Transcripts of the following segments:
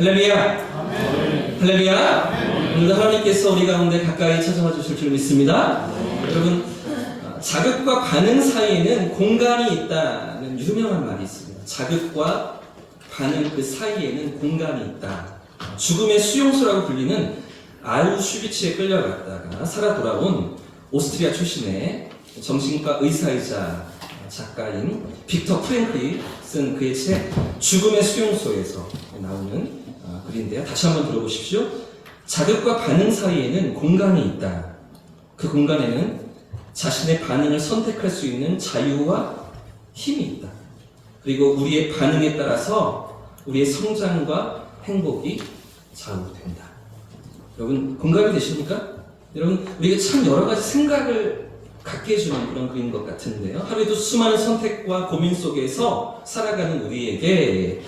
할렐루야! 할렐루야! 오늘도 하나님께서 우리 가운데 가까이 찾아와 주실 줄 믿습니다. 여러분, 자극과 반응 사이에는 공간이 있다는 유명한 말이 있습니다. 자극과 반응 그 사이에는 공간이 있다. 죽음의 수용소라고 불리는 아우슈비츠에 끌려갔다가 살아 돌아온 오스트리아 출신의 정신과 의사이자 작가인 빅터 프랭클이 쓴 그의 책 죽음의 수용소에서 나오는 글인데요. 다시 한번 들어보십시오. 자극과 반응 사이에는 공간이 있다. 그 공간에는 자신의 반응을 선택할 수 있는 자유와 힘이 있다. 그리고 우리의 반응에 따라서 우리의 성장과 행복이 좌우된다. 여러분 공감이 되십니까? 여러분 우리가 참 여러 가지 생각을 갖게 해주는 그런 글인 것 같은데요. 하루에도 수많은 선택과 고민 속에서 살아가는 우리에게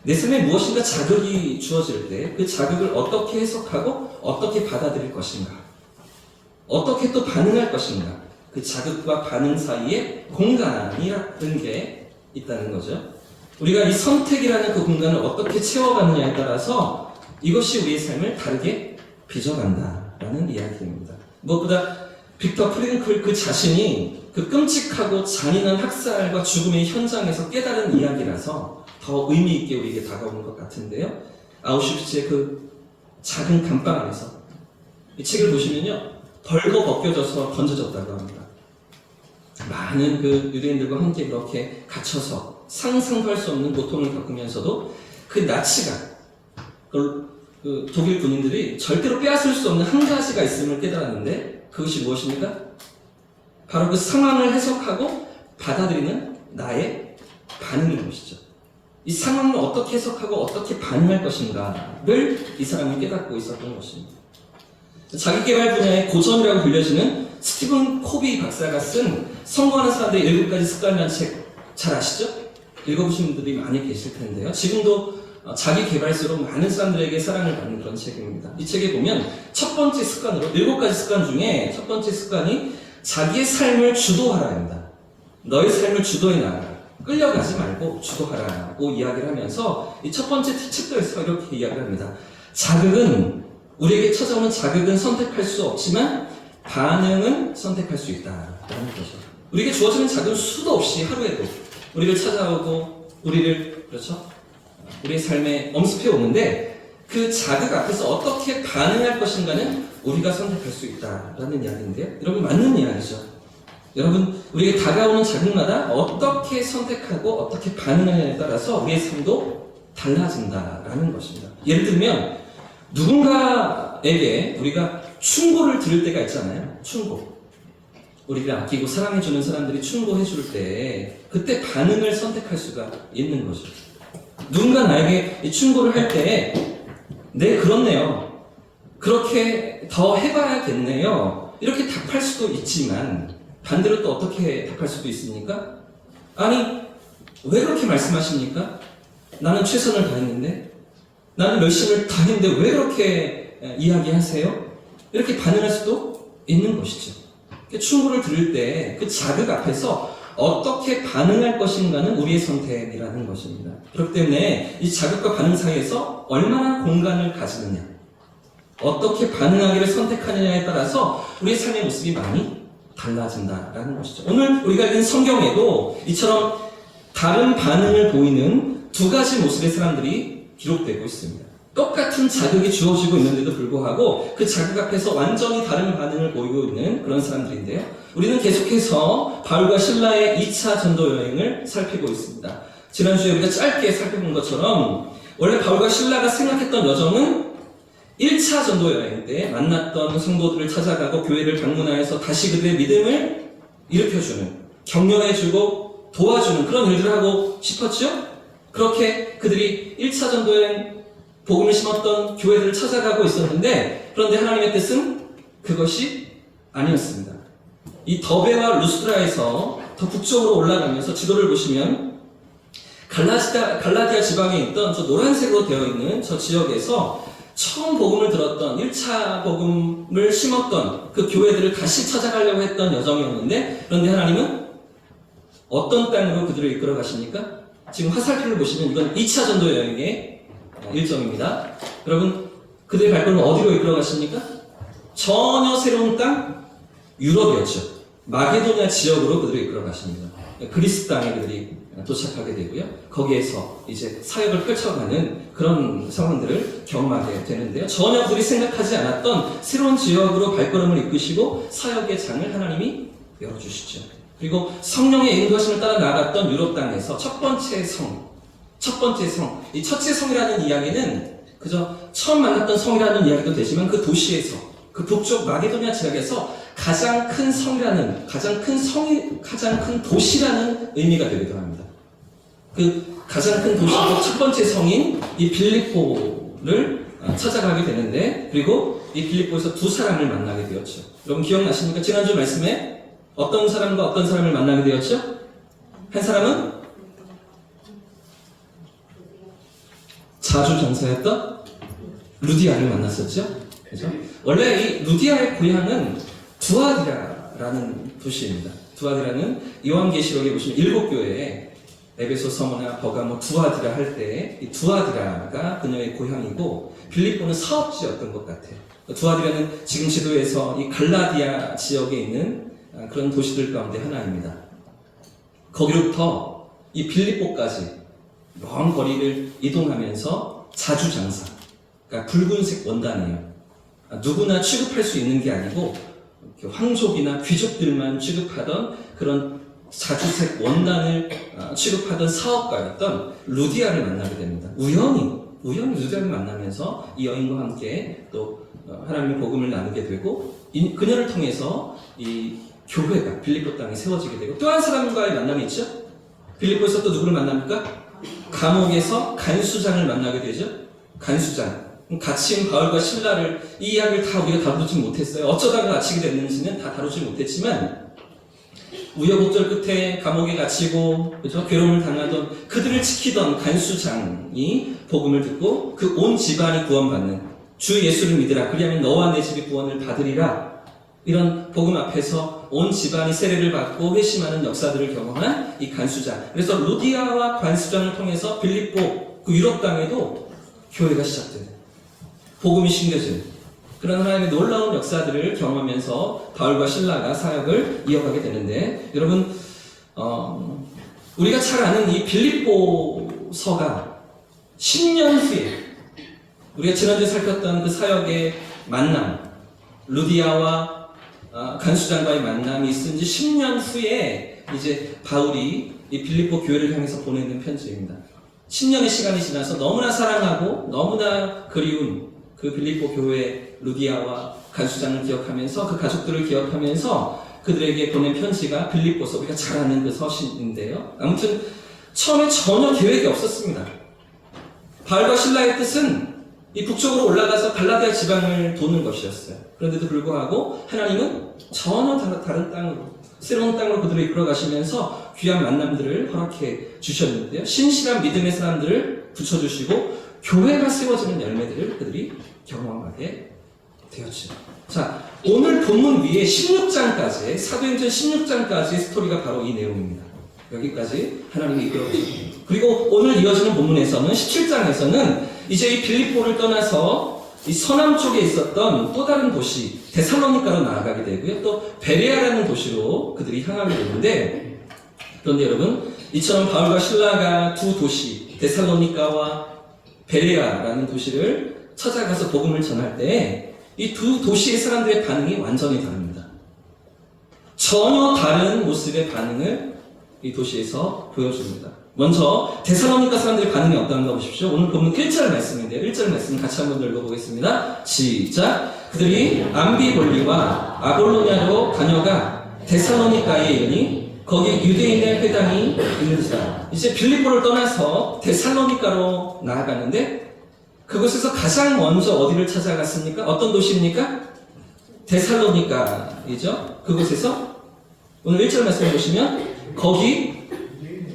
내 삶에 무엇인가 자극이 주어질 때 그 자극을 어떻게 해석하고 어떻게 받아들일 것인가, 어떻게 또 반응할 것인가, 그 자극과 반응 사이에 공간이라는 게 있다는 거죠. 우리가 이 선택이라는 그 공간을 어떻게 채워가느냐에 따라서 이것이 우리의 삶을 다르게 빚어간다라는 이야기입니다. 무엇보다 빅터 프랭클 그 자신이 그 끔찍하고 잔인한 학살과 죽음의 현장에서 깨달은 이야기라서 더 의미 있게 우리에게 다가오는 것 같은데요. 아우슈비츠의 그 작은 감방 안에서 이 책을 보시면요, 벌거 벗겨져서 던져졌다고 합니다. 많은 그 유대인들과 함께 그렇게 갇혀서 상상도 할 수 없는 고통을 겪으면서도 그 나치가 그 독일 군인들이 절대로 빼앗을 수 없는 한 가지가 있음을 깨달았는데 그것이 무엇입니까? 바로 그 상황을 해석하고 받아들이는 나의 반응인 것이죠. 이 상황을 어떻게 해석하고 어떻게 반응할 것인가를 이 사람이 깨닫고 있었던 것입니다. 자기개발 분야의 고전이라고 불려지는 스티븐 코비 박사가 쓴 성공하는 사람들의 7가지 습관이라는 책 잘 아시죠? 읽어보신 분들이 많이 계실 텐데요. 지금도 자기 개발서로 많은 사람들에게 사랑을 받는 그런 책입니다. 이 책에 보면 첫 번째 습관으로 7가지 습관 중에 첫 번째 습관이 자기의 삶을 주도하라입니다. 너의 삶을 주도해 나가라. 끌려가지 말고 주도하라고 이야기를 하면서 이 첫 번째 챕터에서 이렇게 이야기를 합니다. 자극은 우리에게 찾아오는 자극은 선택할 수 없지만 반응은 선택할 수 있다라는 거죠. 우리에게 주어지는 자극은 수도 없이 하루에도 우리를 찾아오고 우리를 우리의 삶에 엄습해 오는데 그 자극 앞에서 어떻게 반응할 것인가는 우리가 선택할 수 있다라는 이야기인데요. 여러분 맞는 이야기죠. 여러분 우리에게 다가오는 자극마다 어떻게 선택하고 어떻게 반응하느냐에 따라서 우리의 삶도 달라진다라는 것입니다. 예를 들면 누군가에게 우리가 충고를 들을 때가 있잖아요. 충고. 우리를 아끼고 사랑해주는 사람들이 충고해줄 때 그때 반응을 선택할 수가 있는 거죠. 누군가 나에게 충고를 할 때 네 그렇네요. 그렇게 더 해봐야겠네요. 이렇게 답할 수도 있지만 반대로 또 어떻게 답할 수도 있습니까? 아니 왜 그렇게 말씀하십니까? 나는 최선을 다했는데 나는 열심을 다했는데 왜 그렇게 이야기하세요? 이렇게 반응할 수도 있는 것이죠. 충고를 들을 때 그 자극 앞에서 어떻게 반응할 것인가는 우리의 선택이라는 것입니다. 그렇기 때문에 이 자극과 반응 사이에서 얼마나 공간을 가지느냐, 어떻게 반응하기를 선택하느냐에 따라서 우리의 삶의 모습이 많이 달라진다라는 것이죠. 오늘 우리가 읽은 성경에도 이처럼 다른 반응을 보이는 2가지 모습의 사람들이 기록되고 있습니다. 똑같은 자극이 주어지고 있는데도 불구하고 그 자극 앞에서 완전히 다른 반응을 보이고 있는 그런 사람들인데요. 우리는 계속해서 바울과 실라의 2차 전도 여행을 살피고 있습니다. 지난주에 우리가 짧게 살펴본 것처럼 원래 바울과 실라가 생각했던 여정은 1차 전도 여행 때 만났던 성도들을 찾아가고 교회를 방문하여서 다시 그들의 믿음을 일으켜주는, 격려해주고 도와주는 그런 일들을 하고 싶었죠? 그렇게 그들이 1차 전도 여행 복음을 심었던 교회들을 찾아가고 있었는데 그런데 하나님의 뜻은 그것이 아니었습니다. 이 더베와 루스드라에서 더 북쪽으로 올라가면서 지도를 보시면 갈라디아 지방에 있던 저 노란색으로 되어 있는 저 지역에서 처음 복음을 들었던 1차 복음을 심었던 그 교회들을 다시 찾아가려고 했던 여정이었는데 그런데 하나님은 어떤 땅으로 그들을 이끌어 가십니까? 지금 화살표를 보시면 이건 2차 전도 여행의 일정입니다. 여러분, 그들의 발걸음은 어디로 이끌어 가십니까? 전혀 새로운 땅, 유럽이었죠. 마게도냐 지역으로 그들을 이끌어 가십니다. 그리스 땅에 그들이 도착하게 되고요. 거기에서 이제 사역을 펼쳐가는 그런 상황들을 경험하게 되는데요. 전혀 그들이 생각하지 않았던 새로운 지역으로 발걸음을 이끄시고 사역의 장을 하나님이 열어주시죠. 그리고 성령의 인도하심을 따라 나아갔던 유럽 땅에서 첫 번째 성, 이 첫째 성이라는 이야기는 그저 처음 만났던 성이라는 이야기도 되지만 그 도시에서, 그 북쪽 마게도냐 지역에서 가장 큰 도시라는 의미가 되기도 합니다. 그 가장 큰 도시고 첫 번째 성인 이 빌립보를 찾아가게 되는데, 그리고 이 빌립보에서 두 사람을 만나게 되었죠. 여러분 기억나십니까? 지난주 말씀에 어떤 사람과 어떤 사람을 만나게 되었죠? 한 사람은 자주장사였던 루디아를 만났었죠. 그죠? 원래 이 루디아의 고향은 두아디라라는 도시입니다. 두아디라는 요한계시록에 보시면 7교회에 에베소, 서머나, 버가모, 두아디라 할 때 이 두아디라가 그녀의 고향이고 빌립보는 사업지였던 것 같아요. 두아디라는 지금 지도에서 이 갈라디아 지역에 있는 그런 도시들 가운데 하나입니다. 거기로부터 이 빌립보까지 먼 거리를 이동하면서 자주장사, 그러니까 붉은색 원단이에요. 누구나 취급할 수 있는 게 아니고 황족이나 귀족들만 취급하던 그런 자주색 원단을 취급하던 사업가였던 루디아를 만나게 됩니다. 우연히 루디아를 만나면서 이 여인과 함께 또 하나님의 복음을 나누게 되고, 그녀를 통해서 이 교회가 빌립보 땅에 세워지게 되고, 또 한 사람과의 만남이 있죠. 빌립보에서 또 누구를 만납니까? 감옥에서 간수장을 만나게 되죠. 간수장. 갇힌 바울과 실라를, 이 이야기를 다 우리가 다루지 못했어요. 어쩌다가 갇히게 됐는지는 다 다루지 못했지만, 우여곡절 끝에 감옥에 갇히고, 그죠? 괴로움을 당하던 그들을 지키던 간수장이 복음을 듣고 그 온 집안이 구원받는, 주 예수를 믿으라, 그리하면 너와 내 집이 구원을 받으리라, 이런 복음 앞에서 온 집안이 세례를 받고 회심하는 역사들을 경험한 이 간수장. 그래서 루디아와 간수장을 통해서 빌립보, 그 유럽 땅에도 교회가 시작되는, 복음이 심겨지는 그런 하나님의 놀라운 역사들을 경험하면서 바울과 실라가 사역을 이어가게 되는데, 여러분 우리가 잘 아는 이 빌립보서가 10년 후에 우리가 지난주에 살폈던 그 사역의 만남, 루디아와 간수장과의 만남이 있은 지 10년 후에 이제 바울이 이 빌립보 교회를 향해서 보내는 편지입니다. 10년의 시간이 지나서 너무나 사랑하고 너무나 그리운 그 빌립보 교회 루디아와 간수장을 기억하면서, 그 가족들을 기억하면서 그들에게 보낸 편지가 빌립보서, 우리가 잘 아는 그 서신인데요. 아무튼 처음에 전혀 계획이 없었습니다. 바울과 실라의 뜻은 이 북쪽으로 올라가서 갈라디아 지방을 도는 것이었어요. 그런데도 불구하고 하나님은 전혀 다른 땅으로, 새로운 땅으로 그들을 이끌어 가시면서 귀한 만남들을 허락해 주셨는데요. 신실한 믿음의 사람들을 붙여주시고 교회가 세워지는 열매들을 그들이 경험하게 되었죠. 자, 오늘 본문 위에 16장까지, 사도행전 16장까지의 스토리가 바로 이 내용입니다. 여기까지 하나님이 이끌어 주셨습니다. 그리고 오늘 이어지는 본문에서는 17장에서는 이제 이 빌립보를 떠나서 이 서남 쪽에 있었던 또 다른 도시 데살로니가로 나아가게 되고요. 또 베레아라는 도시로 그들이 향하게 되는데, 그런데 여러분, 이처럼 바울과 실라가 두 도시 데살로니가와 베레아라는 도시를 찾아가서 복음을 전할 때 이 두 도시의 사람들의 반응이 완전히 다릅니다. 전혀 다른 모습의 반응을 이 도시에서 보여줍니다. 먼저 데살로니가 사람들의 반응이 어떤가 보십시오. 오늘 본문 1절 말씀인데요. 1절 말씀 같이 한번 읽어보겠습니다. 시작. 그들이 암비볼리와 아볼로냐로 다녀가 데살로니가에 이르니 거기 유대인의 회당이 있는지라. 이제 빌립보를 떠나서 데살로니가로 나아가는데, 그곳에서 가장 먼저 어디를 찾아갔습니까? 어떤 도시입니까? 데살로니가이죠. 그곳에서 오늘 1절 말씀을 보시면 거기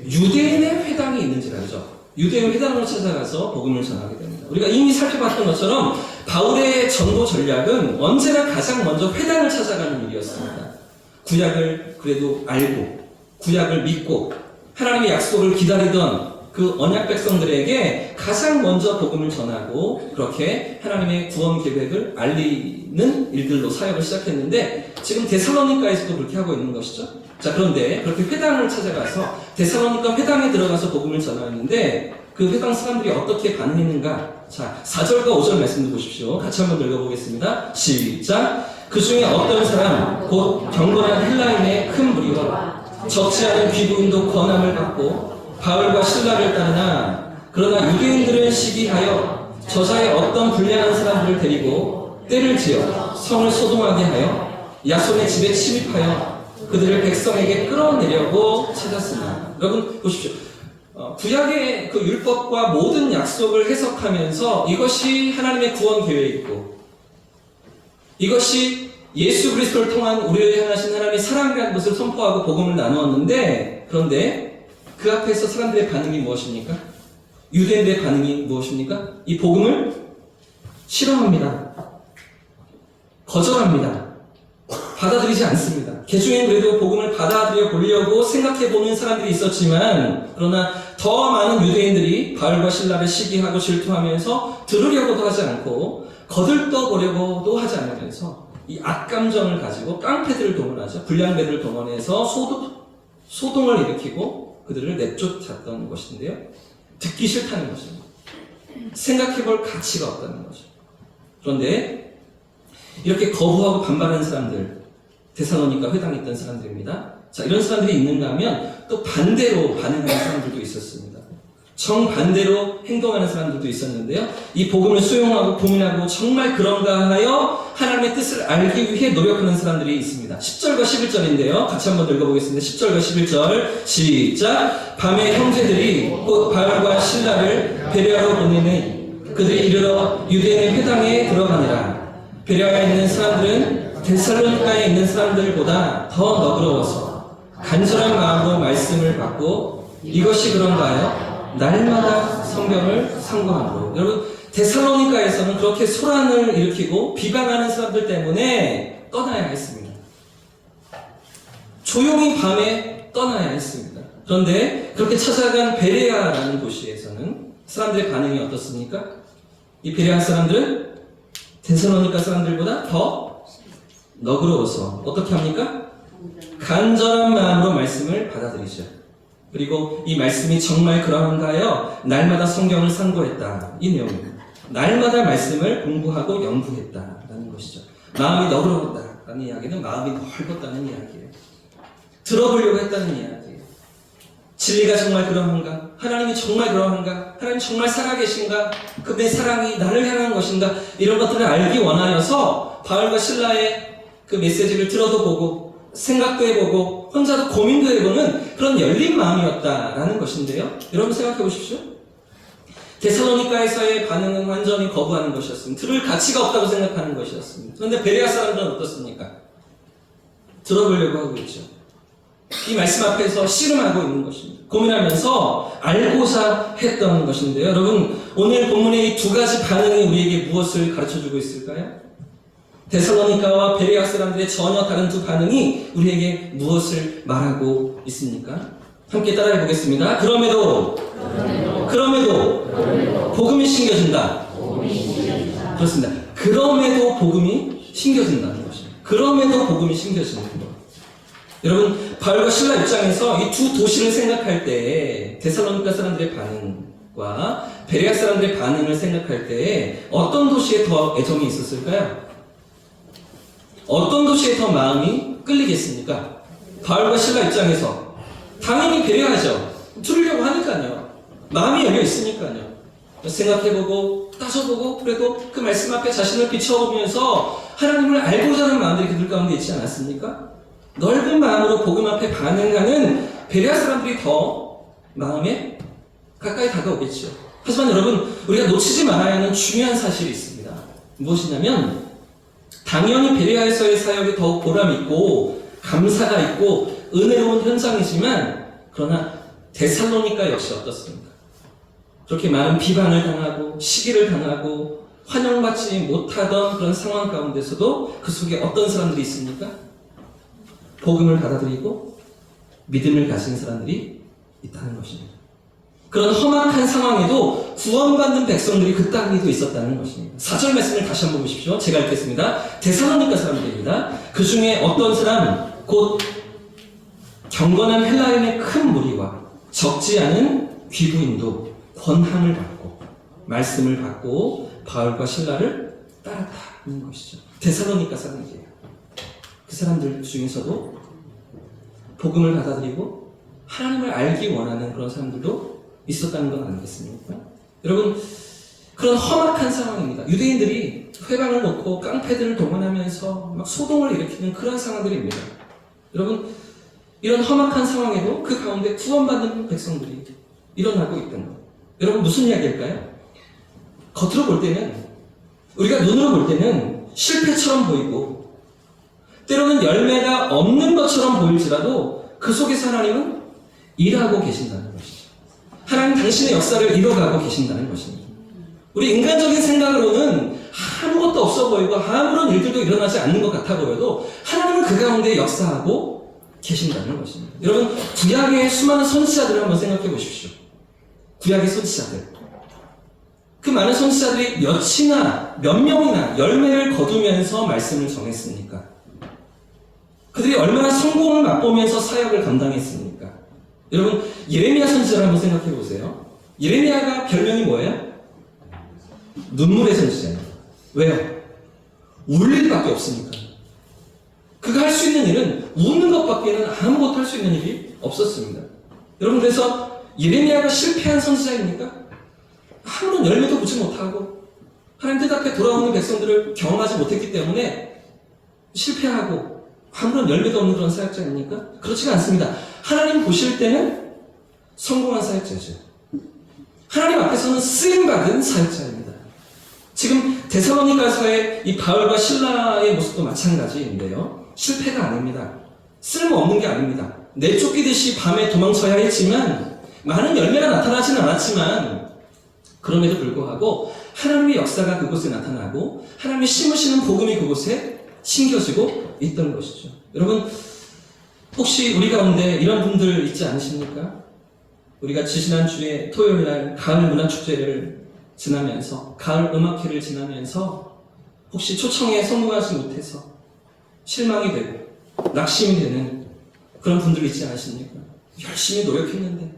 유대인의 회당이 있는지라죠. 유대인 회당으로 찾아가서 복음을 전하게 됩니다. 우리가 이미 살펴봤던 것처럼 바울의 전도 전략은 언제나 가장 먼저 회당을 찾아가는 일이었습니다. 구약을 그래도 알고, 구약을 믿고 하나님의 약속을 기다리던 그 언약 백성들에게 가장 먼저 복음을 전하고 그렇게 하나님의 구원 계획을 알리는 일들로 사역을 시작했는데 지금 데살로니가에서도 그렇게 하고 있는 것이죠. 자, 그런데 그렇게 회당을 찾아가서 데살로니가 회당에 들어가서 복음을 전하는데 그 회당 사람들이 어떻게 반응했는가? 자, 4절과 5절 말씀을 보십시오. 같이 한번 읽어보겠습니다. 시작! 그 중에 어떤 사람, 곧 경건한 헬라인의 큰 무리와 적지 않은 귀부인도 권함을 받고 바울과 신라를 따르나 그러나 유대인들은 시기하여 저자의 어떤 불량한 사람들을 데리고 때를 지어 성을 소동하게 하여 야손의 집에 침입하여 그들을 백성에게 끌어내려고 찾았으나 여러분 보십시오. 구약의 그 율법과 모든 약속을 해석하면서 이것이 하나님의 구원 계획이고 이것이 예수 그리스도를 통한 우리를 향하신 하나님의 사랑이라는 것을 선포하고 복음을 나누었는데 그런데 그 앞에서 사람들의 반응이 무엇입니까? 유대인들의 반응이 무엇입니까? 이 복음을 싫어합니다. 거절합니다. 받아들이지 않습니다. 개중엔 그래도 복음을 받아들여 보려고 생각해 보는 사람들이 있었지만 그러나 더 많은 유대인들이 바울과 신라를 시기하고 질투하면서 들으려고도 하지 않고 거들떠 보려고도 하지 않으면서 이 악감정을 가지고 깡패들을 동원하죠. 불량배들을 동원해서 소동을 일으키고 그들을 내쫓았던 것인데요. 듣기 싫다는 것입니다. 생각해 볼 가치가 없다는 거죠. 그런데 이렇게 거부하고 반발하는 사람들, 데살로니가 회당에 있던 사람들입니다. 자, 이런 사람들이 있는가 하면 또 반대로 반응하는 사람들도 있었습니다. 정반대로 행동하는 사람들도 있었는데요. 이 복음을 수용하고 고민하고 정말 그런가 하여 하나님의 뜻을 알기 위해 노력하는 사람들이 있습니다. 10절과 11절인데요. 같이 한번 읽어보겠습니다. 10절과 11절 시작! 밤에 형제들이 곧 바울과 신라를 베레아로 보내니 그들이 이르러 유대인의 회당에 들어가니라. 베레아에 있는 사람들은 데살로니가에 있는 사람들보다 더 너그러워서 간절한 마음으로 말씀을 받고 이것이 그런가요? 날마다 성경을 상고하고 여러분 데살로니가에서는 그렇게 소란을 일으키고 비방하는 사람들 때문에 떠나야 했습니다. 조용히 밤에 떠나야 했습니다. 그런데 그렇게 찾아간 베레아라는 도시에서는 사람들의 반응이 어떻습니까? 이 베레아 사람들은 데살로니가 사람들보다 더 너그러워서 어떻게 합니까? 간절한 마음으로 말씀을 받아들이죠. 그리고 이 말씀이 정말 그러한가요? 날마다 성경을 상고했다. 이 내용입니다. 날마다 말씀을 공부하고 연구했다라는 것이죠. 마음이 너그러웠다라는 이야기는 마음이 넓었다는 이야기예요. 들어보려고 했다는 이야기예요. 진리가 정말 그러한가? 하나님이 정말 그러한가? 하나님 정말 살아계신가? 그분의 사랑이 나를 향한 것인가? 이런 것들을 알기 원하여서 바울과 신라의 그 메시지를 들어도 보고 생각도 해보고 혼자도 고민도 해보는 그런 열린 마음이었다라는 것인데요. 여러분 생각해 보십시오. 데살로니가에서의 반응은 완전히 거부하는 것이었습니다. 들을 가치가 없다고 생각하는 것이었습니다. 그런데 베레아 사람들은 어떻습니까? 들어보려고 하고 있죠. 이 말씀 앞에서 씨름하고 있는 것입니다. 고민하면서 알고자 했던 것인데요. 여러분 오늘 본문의 이 두 가지 반응이 우리에게 무엇을 가르쳐주고 있을까요? 데살로니가와 베레아 사람들의 전혀 다른 두 반응이 우리에게 무엇을 말하고 있습니까? 함께 따라해 보겠습니다. 그럼에도 복음이 신겨진다. 그렇습니다. 그럼에도 복음이 신겨진다는 것입니다. 그럼에도 복음이 신겨지는 것. 여러분 바울과 신라 입장에서 이 두 도시를 생각할 때 데살로니가 사람들의 반응과 베레아 사람들의 반응을 생각할 때 어떤 도시에 더 애정이 있었을까요? 어떤 도시에 더 마음이 끌리겠습니까? 바울과 신라 입장에서 당연히 베레아죠. 들으려고 하니까요. 마음이 열려 있으니까요. 생각해보고 따져보고 그래도 그 말씀 앞에 자신을 비춰보면서 하나님을 알고자 하는 마음들이 그들 가운데 있지 않았습니까? 넓은 마음으로 복음 앞에 반응하는 베레아 사람들이 더 마음에 가까이 다가오겠죠. 하지만 여러분 우리가 놓치지 말아야 하는 중요한 사실이 있습니다. 무엇이냐면 당연히 베레아에서의 사역이 더욱 보람있고 감사가 있고 은혜로운 현장이지만 그러나 데살로니가 역시 어떻습니까? 그렇게 많은 비방을 당하고 시기를 당하고 환영받지 못하던 그런 상황 가운데서도 그 속에 어떤 사람들이 있습니까? 복음을 받아들이고 믿음을 가진 사람들이 있다는 것입니다. 그런 험악한 상황에도 구원받는 백성들이 그 땅에도 있었다는 것입니다. 4절 말씀을 다시 한번 보십시오. 제가 읽겠습니다. 데살로니가 사람들입니다. 그 중에 어떤 사람 곧 경건한 헬라인의 큰 무리와 적지 않은 귀부인도 권함을 받고 말씀을 받고 바울과 실라를 따랐다는 것이죠. 데살로니가 사람들이에요. 그 사람들 중에서도 복음을 받아들이고 하나님을 알기 원하는 그런 사람들도 있었다는 건 아니겠습니까? 여러분, 그런 험악한 상황입니다. 유대인들이 회방을 놓고 깡패들을 동원하면서 막 소동을 일으키는 그런 상황들입니다. 여러분, 이런 험악한 상황에도 그 가운데 구원받는 백성들이 일어나고 있던 것. 여러분, 무슨 이야기일까요? 겉으로 볼 때는, 우리가 눈으로 볼 때는 실패처럼 보이고 때로는 열매가 없는 것처럼 보일지라도 그 속에서 하나님은 일하고 계신다는 것이죠. 하나님 당신의 역사를 이뤄가고 계신다는 것입니다. 우리 인간적인 생각으로는 아무것도 없어 보이고 아무런 일들도 일어나지 않는 것 같아 보여도 하나님은 그 가운데 역사하고 계신다는 것입니다. 여러분, 구약의 수많은 선지자들을 한번 생각해 보십시오. 구약의 선지자들. 그 많은 선지자들이 몇 명이나 열매를 거두면서 말씀을 정했습니까? 그들이 얼마나 성공을 맛보면서 사역을 감당했습니까? 여러분, 예레미야 선지자를 한번 생각해 보세요. 예레미야가 별명이 뭐예요? 눈물의 선지자예요. 왜요? 울 일밖에 없으니까. 그가 할 수 있는 일은 우는 것밖에는 아무것도 할 수 있는 일이 없었습니다. 여러분, 그래서 예레미야가 실패한 선지자입니까? 아무런 열매도 보지 못하고 하나님 뜻 앞에 돌아오는 백성들을 경험하지 못했기 때문에 실패하고 아무런 열매도 없는 그런 사역자입니까? 그렇지가 않습니다. 하나님 보실 때는 성공한 사역자죠. 하나님 앞에서는 쓰임받은 사역자입니다. 지금 데살로니가서의 이 바울과 실라의 모습도 마찬가지인데요. 실패가 아닙니다. 쓸모없는 게 아닙니다. 내쫓기듯이 밤에 도망쳐야 했지만 많은 열매가 나타나지는 않았지만 그럼에도 불구하고 하나님의 역사가 그곳에 나타나고 하나님이 심으시는 복음이 그곳에 심겨지고 있던 것이죠. 여러분, 혹시 우리 가운데 이런 분들 있지 않으십니까? 우리가 지난주에 토요일날 가을 문화축제를 지나면서 가을 음악회를 지나면서 혹시 초청에 성공하지 못해서 실망이 되고 낙심이 되는 그런 분들 있지 않으십니까? 열심히 노력했는데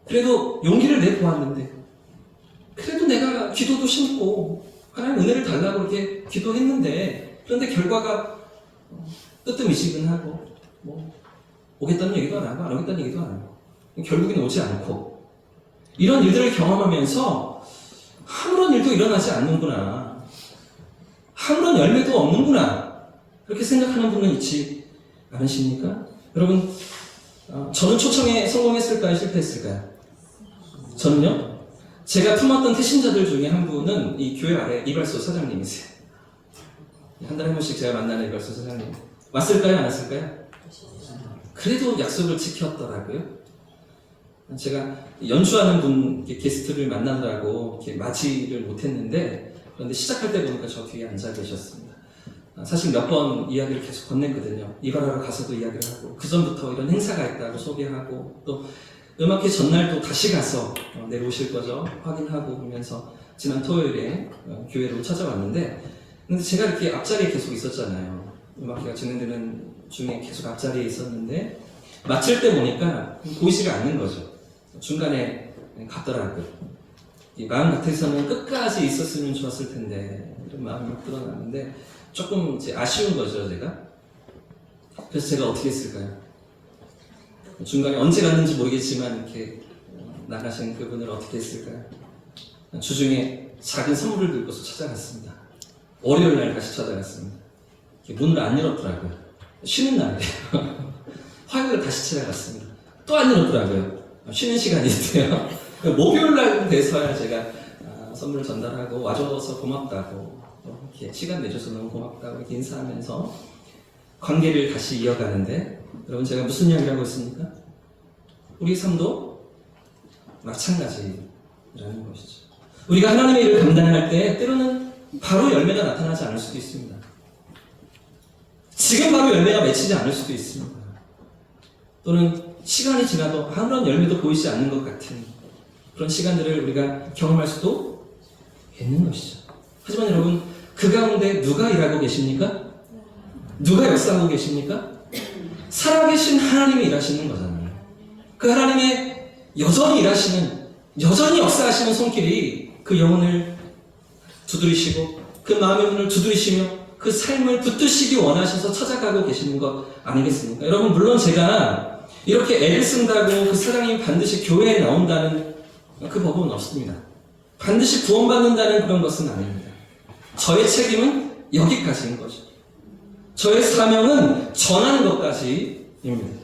그래도 용기를 내보았는데 그래도 내가 기도도 심고 하나님 은혜를 달라고 이렇게 기도했는데 그런데 결과가 뜨뜻미지근하고 오겠다는 얘기도 안 하고 안 오겠다는 얘기도 안 하고 결국엔 오지 않고 이런 일들을 경험하면서 아무런 일도 일어나지 않는구나, 아무런 열매도 없는구나, 그렇게 생각하는 분은 있지 않으십니까? 여러분, 저는 초청에 성공했을까요? 실패했을까요? 저는요, 제가 품었던 태신자들 중에 한 분은 이 교회 아래 이발소 사장님이세요. 한 달에 한 번씩 제가 만나는 이발소 사장님. 왔을까요? 안 왔을까요? 그래도 약속을 지켰더라고요. 제가 연주하는 분 게스트를 만나느라고 이렇게 맞이를 못했는데 그런데 시작할 때 보니까 저 뒤에 앉아 계셨습니다. 사실 몇 번 이야기를 계속 건넸거든요. 이발하러 가서도 이야기를 하고 그 전부터 이런 행사가 있다고 소개하고 또 음악회 전날도 다시 가서 내려오실 거죠 확인하고 그러면서 지난 토요일에 교회로 찾아왔는데 근데 제가 이렇게 앞자리에 계속 있었잖아요. 음악회가 진행되는 중에 계속 앞자리에 있었는데 마칠 때 보니까 보이지가 않는 거죠. 중간에 갔더라고요. 이 마음 같아서는 끝까지 있었으면 좋았을 텐데 이런 마음이 막 드러났는데 조금 이제 아쉬운 거죠, 제가. 그래서 제가 어떻게 했을까요? 중간에 언제 갔는지 모르겠지만 이렇게 나가신 그분을 어떻게 했을까요? 주중에 작은 선물을 들고서 찾아갔습니다. 월요일 날 다시 찾아갔습니다. 문을 안 열었더라고요. 쉬는 날이에요. 화요일에 다시 찾아갔습니다. 또 안 열었더라고요. 쉬는 시간인데요. 목요일 날 돼서야 제가 선물을 전달하고 와줘서 고맙다고 이렇게 시간 내줘서 너무 고맙다고 이렇게 인사하면서 관계를 다시 이어가는데 여러분 제가 무슨 이야기를 하고 있습니까? 우리 삶도 마찬가지라는 것이죠. 우리가 하나님의 일을 감당할 때 때로는 바로 열매가 나타나지 않을 수도 있습니다. 지금 바로 열매가 맺히지 않을 수도 있습니다. 또는 시간이 지나도 아무런 열매도 보이지 않는 것 같은 그런 시간들을 우리가 경험할 수도 있는 것이죠. 하지만 여러분, 그 가운데 누가 일하고 계십니까? 누가 역사하고 계십니까? 살아계신 하나님이 일하시는 거잖아요. 그 하나님의 여전히 일하시는, 여전히 역사하시는 손길이 그 영혼을 두드리시고 그 마음의 문을 두드리시며 그 삶을 붙드시기 원하셔서 찾아가고 계시는 것 아니겠습니까? 여러분, 물론 제가 이렇게 애를 쓴다고 그 사랑이 반드시 교회에 나온다는 그 법은 없습니다. 반드시 구원받는다는 그런 것은 아닙니다. 저의 책임은 여기까지인 거죠. 저의 사명은 전하는 것까지입니다.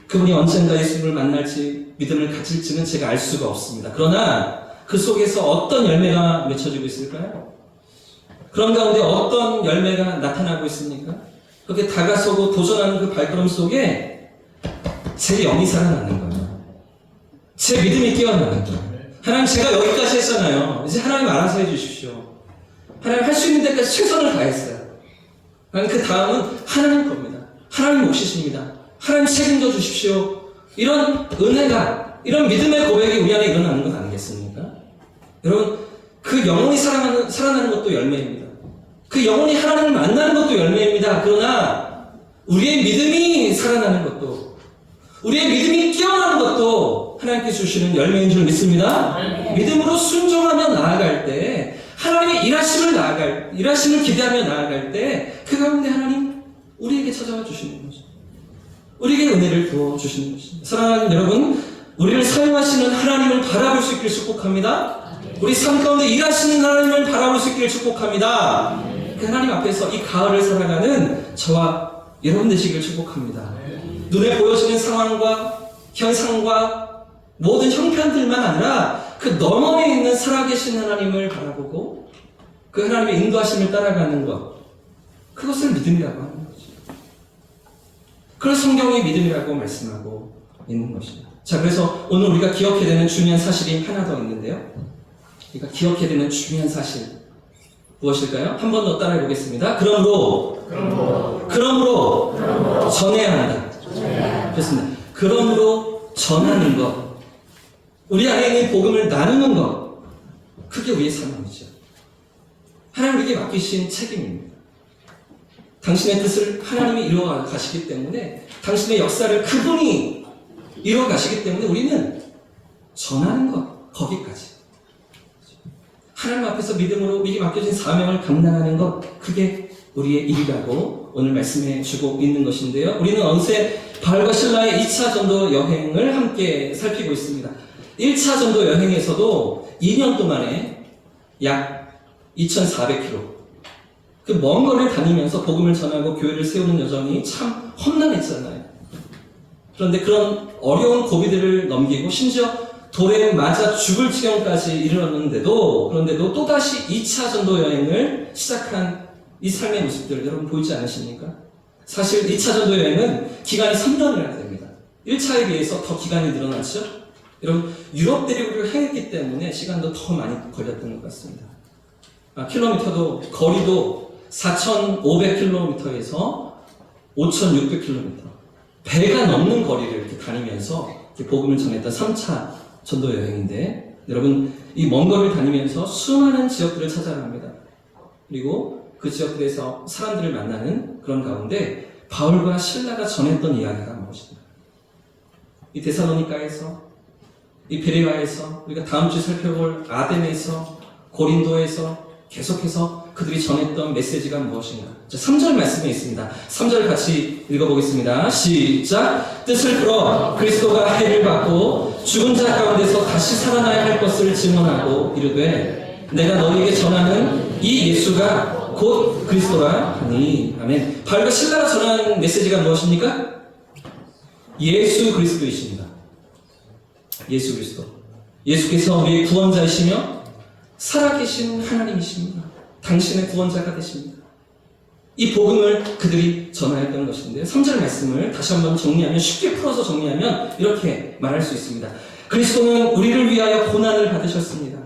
그분이 언젠가 예수님을 만날지 믿음을 가질지는 제가 알 수가 없습니다. 그러나 그 속에서 어떤 열매가 맺혀지고 있을까요? 그런 가운데 어떤 열매가 나타나고 있습니까? 그렇게 다가서고 도전하는 그 발걸음 속에 제 영이 살아나는 거예요. 제 믿음이 깨어나는 거예요. 하나님, 제가 여기까지 했잖아요. 이제 하나님 알아서 해주십시오. 하나님 할 수 있는 데까지 최선을 다했어요. 하나님, 그 다음은 하나님 겁니다. 하나님 몫이십니다. 하나님 책임져 주십시오. 이런 은혜가, 이런 믿음의 고백이 우리 안에 일어나는 것 아니겠습니까? 여러분, 그 영혼이 살아나는 것도 열매입니다. 그 영혼이 하나님을 만나는 것도 열매입니다. 그러나 우리의 믿음이 살아나는 것도, 우리의 믿음이 깨어나는 것도 하나님께 주시는 열매인 줄 믿습니다. 믿음으로 순종하며 나아갈 때, 하나님의 일하심을 기대하며 나아갈 때, 그 가운데 하나님 우리에게 찾아와 주시는 거죠. 우리에게 은혜를 부어 주시는 것입니다. 사랑하는 여러분, 우리를 사용하시는 하나님을 바라볼 수 있기를 축복합니다. 우리 삶 가운데 일하시는 하나님을 바라볼 수 있기를 축복합니다. 그 하나님 앞에서 이 가을을 살아가는 저와 여러분 되시기를 축복합니다. 눈에 보여지는 상황과 현상과 모든 형편들만 아니라 그 너머에 있는 살아계신 하나님을 바라보고 그 하나님의 인도하심을 따라가는 것, 그것을 믿음이라고 하는 거죠. 그걸 성경이 믿음이라고 말씀하고 있는 것입니다. 자, 그래서 오늘 우리가 기억해야 되는 중요한 사실이 하나 더 있는데요. 우리가 기억해야 되는 중요한 사실 무엇일까요? 한 번 더 따라해 보겠습니다. 그러므로 전해야 한다. 그렇습니다. 그러므로 전하는 것, 우리 안에 있는 복음을 나누는 것, 그게 우리의 사명이죠. 하나님 우리에게 맡기신 책임입니다. 당신의 뜻을 하나님이 이루어 가시기 때문에, 당신의 역사를 그분이 이루어 가시기 때문에 우리는 전하는 것, 거기까지. 하나님 앞에서 믿음으로 우리에게 맡겨진 사명을 감당하는 것, 그게 우리의 일이라고 오늘 말씀해 주고 있는 것인데요. 우리는 어느새 바울과 실라의 2차 전도 여행을 함께 살피고 있습니다. 1차 전도 여행에서도 2년 동안에 약 2,400km, 그 먼 거리를 다니면서 복음을 전하고 교회를 세우는 여정이 참 험난했잖아요. 그런데 그런 어려운 고비들을 넘기고 심지어 돌에 맞아 죽을 지경까지 이르렀는데도, 그런데도 또다시 2차 전도 여행을 시작한 이 삶의 모습들 여러분 보이지 않으십니까? 사실 2차 전도 여행은 기간이 3년이나 됩니다. 1차에 비해서 더 기간이 늘어났죠? 여러분, 유럽 대륙을 행했기 때문에 시간도 더 많이 걸렸던 것 같습니다. 킬로미터도, 거리도 4,500km에서 5,600km, 배가 넘는 거리를 이렇게 다니면서 이렇게 복음을 전했던 3차 전도 여행인데, 여러분, 이 먼 거리를 다니면서 수많은 지역들을 찾아갑니다. 그리고 그 지역들에서 사람들을 만나는 그런 가운데 바울과 실라가 전했던 이야기가 무엇인가? 이 데살로니가에서, 이 베레아에서, 우리가 다음 주에 살펴볼 아덴에서, 고린도에서 계속해서 그들이 전했던 메시지가 무엇인가? 자, 3절 말씀에 있습니다. 3절 같이 읽어보겠습니다. 시작! 뜻을 풀어 그리스도가 해를 받고 죽은 자 가운데서 다시 살아나야 할 것을 증언하고 이르되 내가 너희에게 전하는 이 예수가 곧 그리스도라 하니. 아멘. 바울과 실라가 전하는 메시지가 무엇입니까? 예수 그리스도이십니다. 예수 그리스도. 예수께서 우리의 구원자이시며 살아계신 하나님이십니다. 당신의 구원자가 되십니다. 이 복음을 그들이 전하였던 것인데, 3절 말씀을 다시 한번 정리하면, 쉽게 풀어서 정리하면 이렇게 말할 수 있습니다. 그리스도는 우리를 위하여 고난을 받으셨습니다.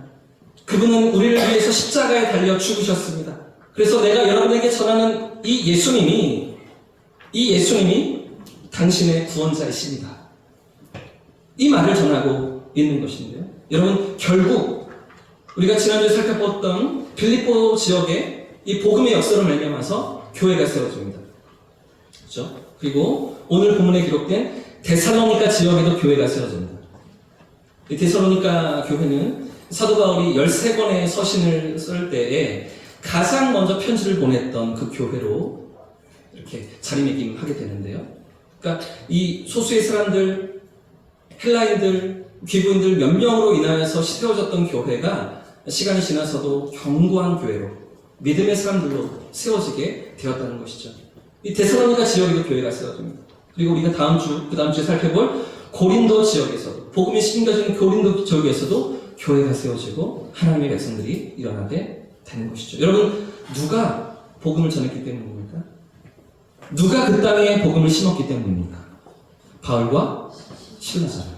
그분은 우리를 위해서 십자가에 달려 죽으셨습니다. 그래서 내가 여러분에게 전하는 이 예수님이 당신의 구원자이십니다. 이 말을 전하고 있는 것인데요. 여러분, 결국 우리가 지난주에 살펴봤던 빌립보 지역에 이 복음의 역사로 말미암아서 교회가 세워집니다. 그렇죠? 그리고 오늘 본문에 기록된 데살로니가 지역에도 교회가 세워집니다. 이 데살로니가 교회는 사도 바울이 13권의 서신을 쓸 때에 가장 먼저 편지를 보냈던 그 교회로 이렇게 자리매김하게 되는데요. 그러니까 이 소수의 사람들, 헬라인들, 귀부인들 몇 명으로 인하여서 세워졌던 교회가 시간이 지나서도 견고한 교회로, 믿음의 사람들로 세워지게 되었다는 것이죠. 이 데살로니가 지역에도 교회가 세워집니다. 그리고 우리가 그 다음 주에 살펴볼 고린도 지역에서도, 복음이 심겨진 고린도 지역에서도 교회가 세워지고 하나님의 백성들이 일어나게 되는 것이죠. 여러분, 누가 복음을 전했기 때문입니까? 누가 그 땅에 복음을 심었기 때문입니까? 바울과 실라잖아요.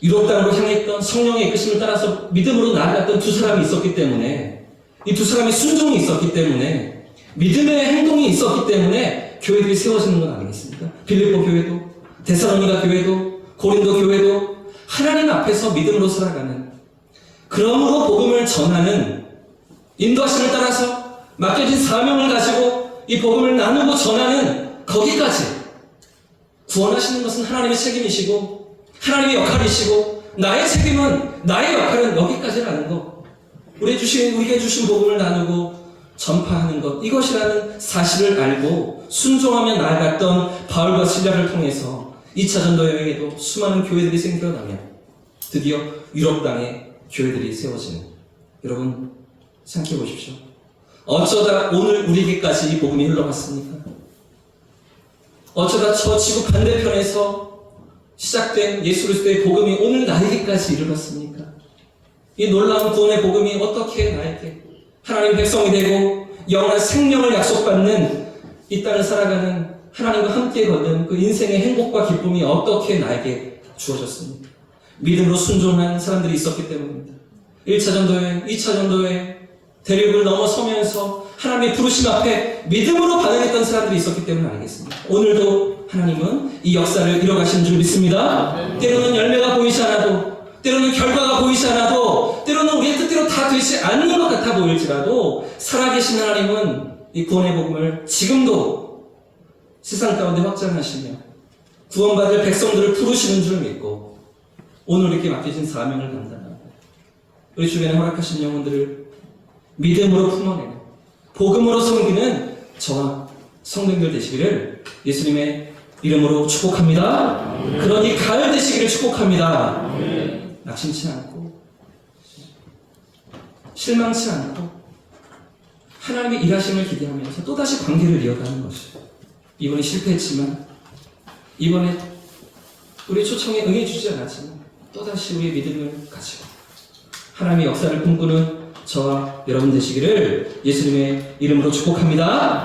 유럽 땅으로 향했던 성령의 이끄심을 따라서 믿음으로 나아갔던 두 사람이 있었기 때문에, 이 두 사람이 순종이 있었기 때문에, 믿음의 행동이 있었기 때문에 교회들이 세워지는 건 아니겠습니까? 빌립보 교회도, 데살로니가 교회도, 고린도 교회도 하나님 앞에서 믿음으로 살아가는, 그러므로 복음을 전하는, 인도하심을 따라서 맡겨진 사명을 가지고 이 복음을 나누고 전하는 거기까지 구원하시는 것은 하나님의 책임이시고 하나님의 역할이시고, 나의 책임은, 나의 역할은 여기까지라는 것, 우리에게 주신 복음을 나누고 전파하는 것, 이것이라는 사실을 알고 순종하며 나아갔던 바울과 실라를 통해서 2차 전도 여행에도 수많은 교회들이 생겨나며 드디어 유럽 땅에 교회들이 세워지는, 여러분 생각해 보십시오. 어쩌다 오늘 우리에게까지 이 복음이 흘러갔습니까? 어쩌다 저 지구 반대편에서 시작된 예수 그리스도의 복음이 오늘 나에게까지 이르렀습니까? 이 놀라운 구원의 복음이 어떻게 나에게 하나님의 백성이 되고 영원한 생명을 약속받는 이 땅을 살아가는 하나님과 함께 걷는 그 인생의 행복과 기쁨이 어떻게 나에게 주어졌습니까? 믿음으로 순종한 사람들이 있었기 때문입니다. 1차 전도여행, 2차 전도여행, 대륙을 넘어서면서 하나님의 부르심 앞에 믿음으로 반응했던 사람들이 있었기 때문 아니겠습니까? 오늘도 하나님은 이 역사를 이뤄가시는 줄 믿습니다. 때로는 열매가 보이지 않아도, 때로는 결과가 보이지 않아도, 때로는 우리의 뜻대로 다 되지 않는 것 같아 보일지라도 살아계신 하나님은 이 구원의 복음을 지금도 세상 가운데 확장하시며 구원받을 백성들을 부르시는 줄 믿고 오늘 이렇게 맡겨진 사명을 감당하고 우리 주변에 허락하신 영혼들을 믿음으로 품어내는, 복음으로 섬기는 저와 성도님들 되시기를 예수님의 이름으로 축복합니다. 그러니 가을 되시기를 축복합니다. 낙심치 않고 실망치 않고 하나님의 일하심을 기대하면서 또다시 관계를 이어가는 것이죠. 이번에 실패했지만, 이번에 우리 초청에 응해주지 않았지만 또다시 우리의 믿음을 가지고 하나님의 역사를 꿈꾸는 저와 여러분 되시기를 예수님의 이름으로 축복합니다.